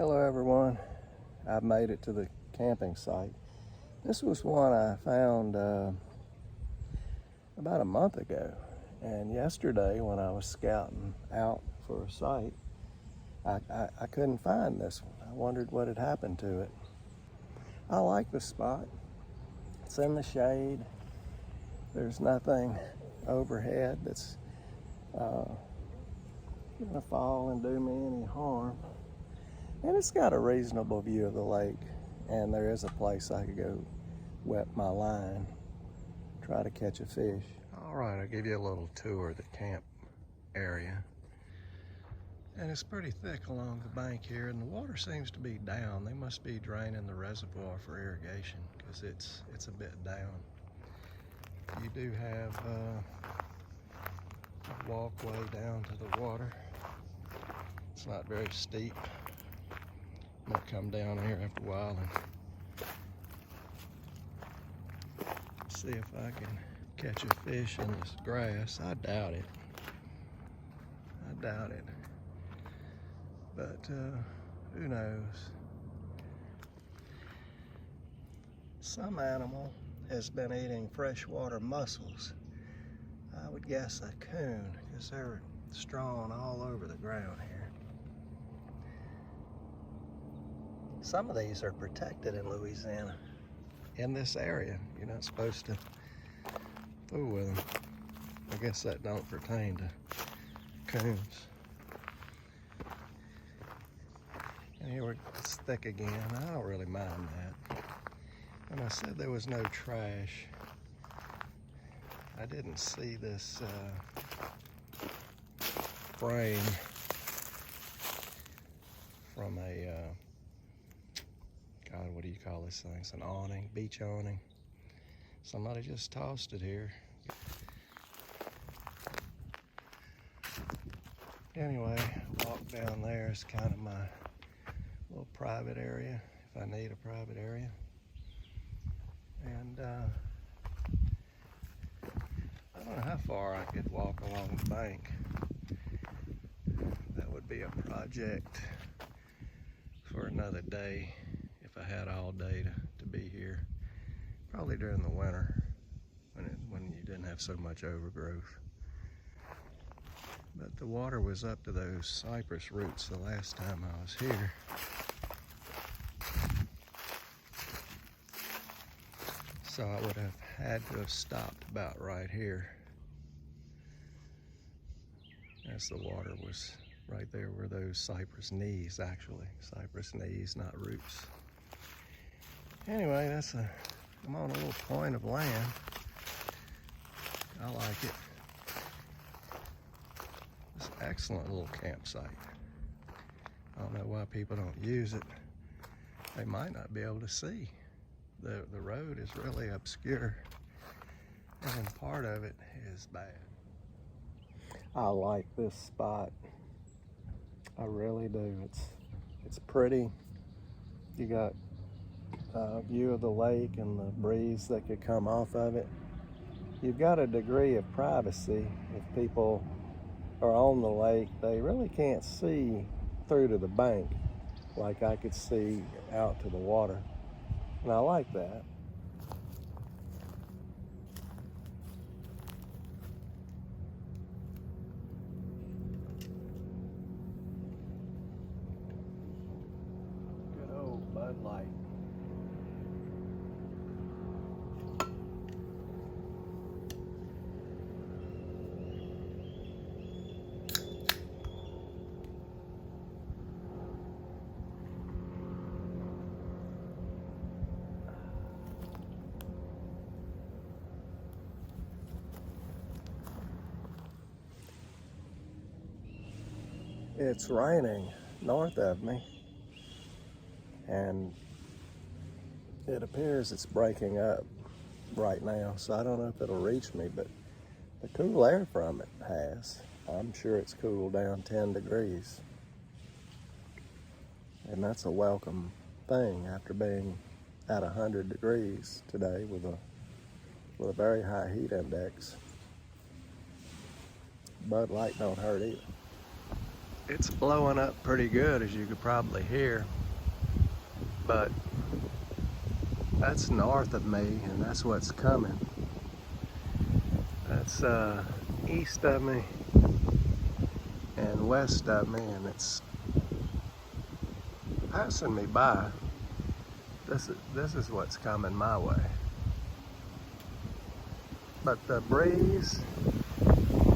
Hello everyone, I've made it to the camping site. This was one I found about a month ago, and yesterday when I was scouting out for a site, I couldn't find this one. I wondered what had happened to it. I like the spot. It's in the shade. There's nothing overhead that's gonna fall and do me any harm. And it's got a reasonable view of the lake, and there is a place I could go wet my line, try to catch a fish. All right, I'll give you a little tour of the camp area. And it's pretty thick along the bank here, and the water seems to be down. They must be draining the reservoir for irrigation because it's a bit down. You do have a walkway down to the water. It's not very steep. I'm gonna come down here after a while and see if I can catch a fish in this grass. I doubt it. But who knows? Some animal has been eating freshwater mussels. I would guess a coon, because they're strewn all over the ground here. Some of these are protected in Louisiana. In this area, you're not supposed to fool with them. I guess that don't pertain to coons. And here it's thick again. I don't really mind that. And I said there was no trash. I didn't see this frame from a God, what do you call this thing? It's an awning, beach awning. Somebody just tossed it here. Anyway, walk down there is kind of my little private area, if I need a private area. And I don't know how far I could walk along the bank. That would be a project for another day. If I had all day to be here, probably during the winter when you didn't have so much overgrowth. But the water was up to those cypress roots the last time I was here. So I would have had to have stopped about right here, as the water was right there where those cypress knees, actually. Cypress knees, not roots. Anyway, I'm on a little point of land. I like it. It's an excellent little campsite. I don't know why people don't use it. They might not be able to see. The road is really obscure, and part of it is bad. I like this spot. I really do. It's pretty. You got a view of the lake and the breeze that could come off of it. You've got a degree of privacy. If people are on the lake, they really can't see through to the bank like I could see out to the water. And I like that. Good old Bud Light. It's raining north of me, and it appears it's breaking up right now, so I don't know if it'll reach me, but the cool air from it has. I'm sure it's cooled down 10 degrees. And that's a welcome thing after being at 100 degrees today with a very high heat index. Bud Light don't hurt either. It's blowing up pretty good, as you could probably hear, but that's north of me, and that's what's coming. That's east of me and west of me, and it's passing me by. This is what's coming my way. But the breeze,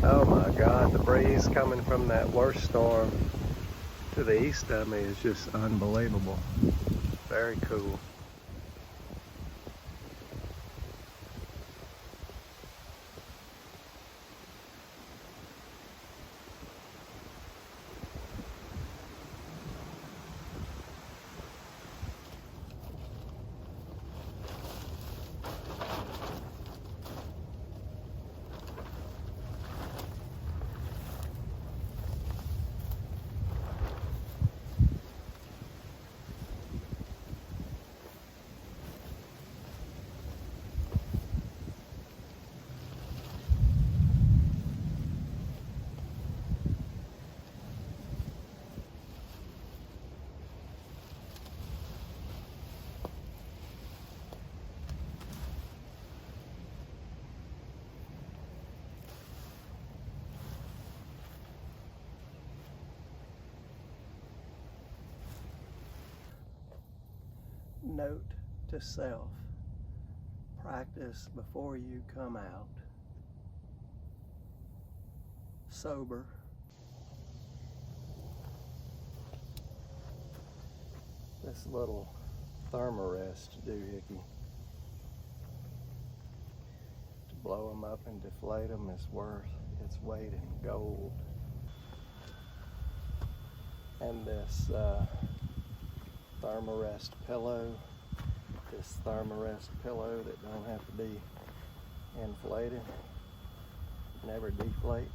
oh my God, the breeze coming from that worst storm to the east of me is just unbelievable. Very cool. Note to self: practice before you come out sober. This little Thermarest doohickey, to blow them up and deflate them is worth its weight in gold. And this Thermarest pillow, that don't have to be inflated, never deflates.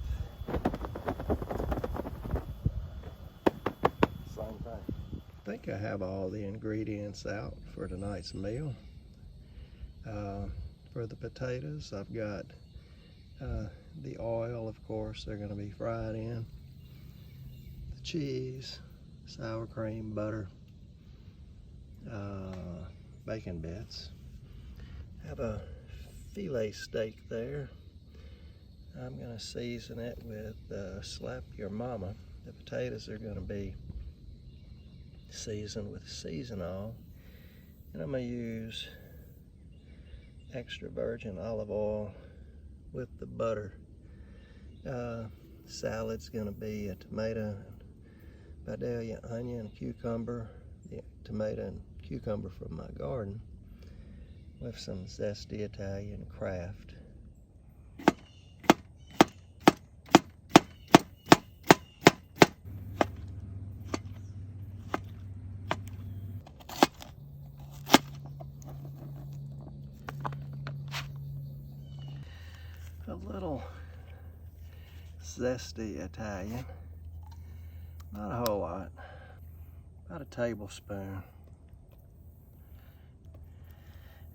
Same thing. I think I have all the ingredients out for tonight's meal. For the potatoes, I've got the oil, of course, they're going to be fried in, the cheese, sour cream, butter, bacon bits. Have a filet steak there. I'm going to season it with Slap Your Mama. The potatoes are going to be seasoned with Seasonall, and I'm going to use extra virgin olive oil with the butter. Salad's going to be a tomato, Vidalia onion, cucumber, the tomato and cucumber from my garden, with some zesty Italian Kraft. A little zesty Italian, not a whole lot, about a tablespoon.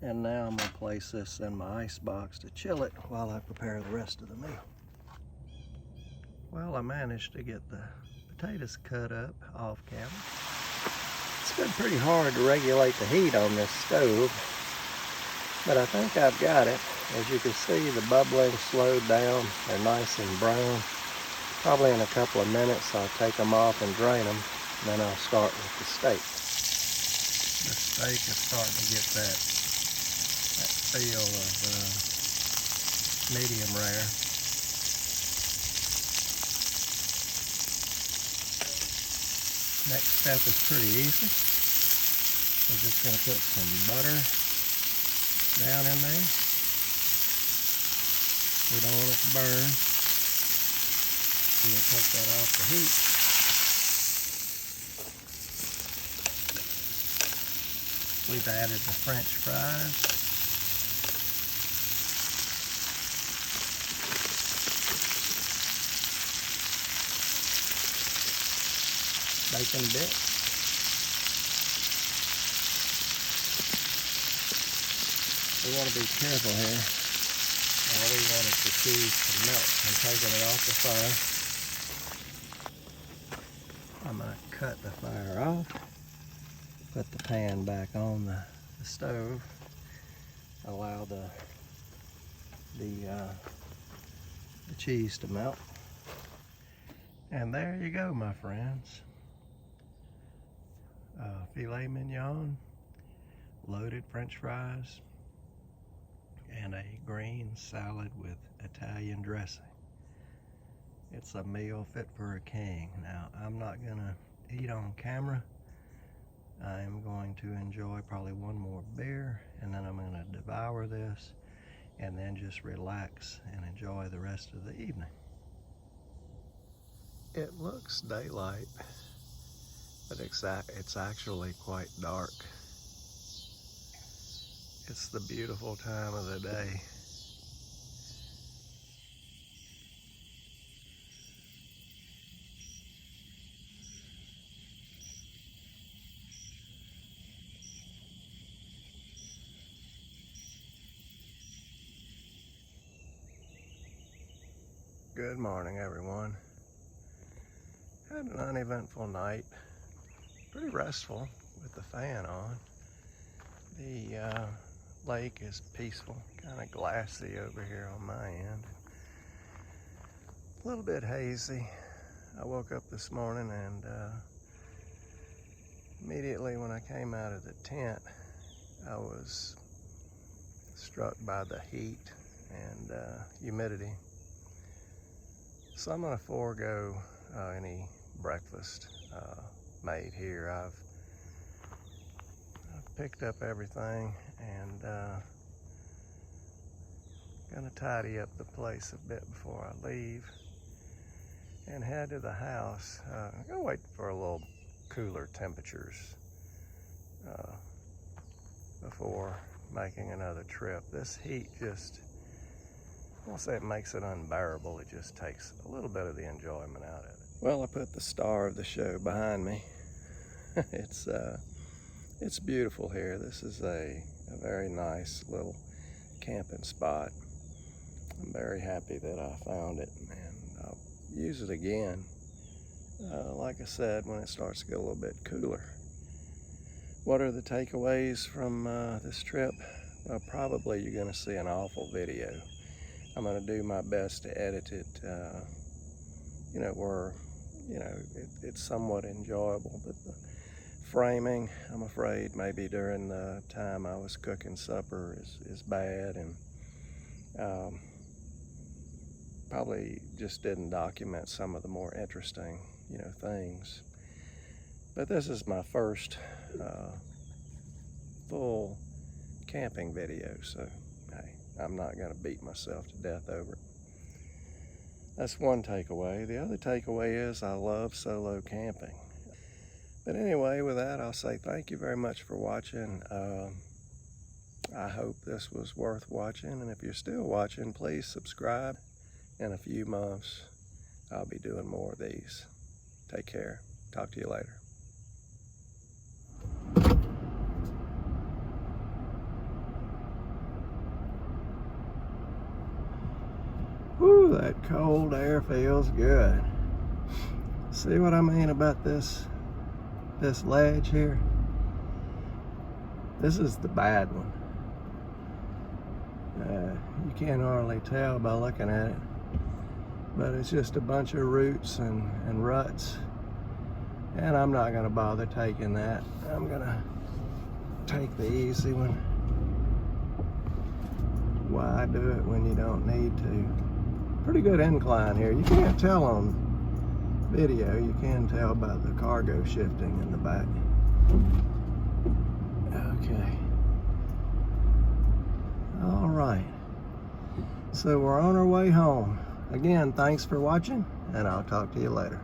And now I'm going to place this in my ice box to chill it while I prepare the rest of the meal. Well, I managed to get the potatoes cut up off camera. It's been pretty hard to regulate the heat on this stove, but I think I've got it. As you can see, the bubbling slowed down. They're nice and brown. Probably in a couple of minutes I'll take them off and drain them. Then I'll start with the steak. The steak is starting to get that feel of medium rare. Next step is pretty easy. We're just going to put some butter down in there. We don't want it to burn, so we'll take that off the heat. We've added the French fries. Bacon bits. We want to be careful here. All we want is the cheese to melt. I'm taking it off the fire. I'm gonna cut the fire off, put the pan back on the stove, allow the cheese to melt. And there you go, my friends. Filet mignon, loaded French fries, and a green salad with Italian dressing. It's a meal fit for a king. Now, I'm not gonna eat on camera. I'm going to enjoy probably one more beer, and then I'm gonna devour this, and then just relax and enjoy the rest of the evening. It looks daylight, but it's actually quite dark. It's the beautiful time of the day. Good morning, everyone. Had an uneventful night. Pretty restful with the fan on. The lake is peaceful, kind of glassy over here on my end. A little bit hazy. I woke up this morning and immediately when I came out of the tent, I was struck by the heat and humidity. So I'm gonna forego any breakfast made here. I've picked up everything and gonna tidy up the place a bit before I leave and head to the house. I'm gonna wait for a little cooler temperatures before making another trip. This heat just, I won't say it makes it unbearable, it just takes a little bit of the enjoyment out of it. Well, I put the star of the show behind me. It's beautiful here. This is a very nice little camping spot. I'm very happy that I found it, and I'll use it again, like I said, when it starts to get a little bit cooler. What are the takeaways from this trip? Well, probably you're gonna see an awful video. I'm gonna do my best to edit it, where, it's somewhat enjoyable, but the framing, I'm afraid, maybe during the time I was cooking supper is bad, and probably just didn't document some of the more interesting, things. But this is my first full camping video, so hey, I'm not gonna beat myself to death over it. That's one takeaway. The other takeaway is I love solo camping. But anyway, with that, I'll say thank you very much for watching. I hope this was worth watching, and if you're still watching, please subscribe. In a few months, I'll be doing more of these. Take care. Talk to you later. Whew, that cold air feels good. See what I mean about this ledge here? This is the bad one. You can't hardly tell by looking at it, but it's just a bunch of roots and ruts, and I'm not gonna bother taking that. I'm gonna take the easy one. Why do it when you don't need to? Pretty good incline here. You can't tell on video, you can tell by the cargo shifting in the back. Okay. All right. So we're on our way home. Again, thanks for watching, and I'll talk to you later.